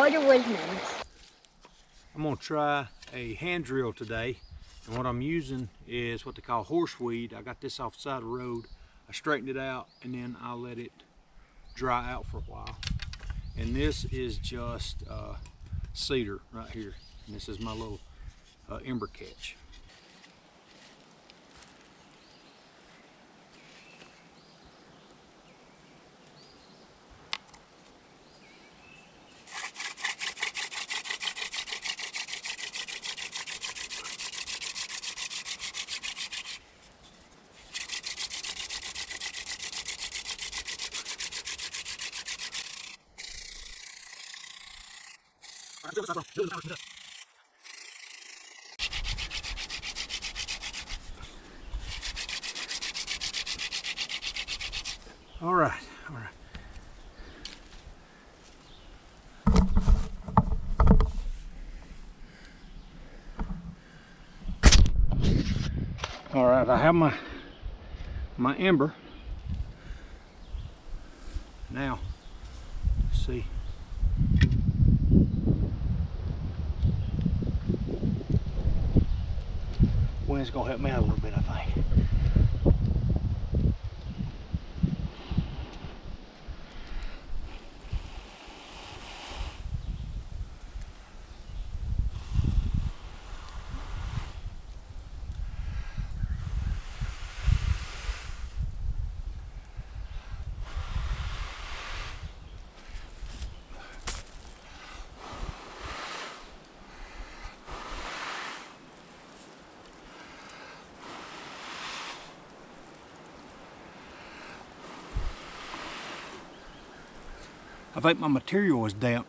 Georgia Woodlands. I'm gonna try a hand drill today, and what I'm using is what they call horseweed. I got this off the side of the road. I straightened it out and then I let it dry out for a while. And this is just cedar right here. And this is my little ember catch. All right. All right, I have my ember. Now, let's see. Wind's gonna help me out a little bit, I think. I think my material is damp.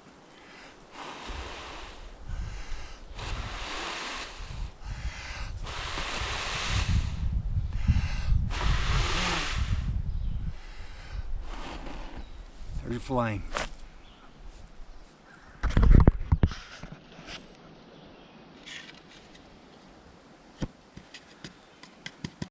There's a flame.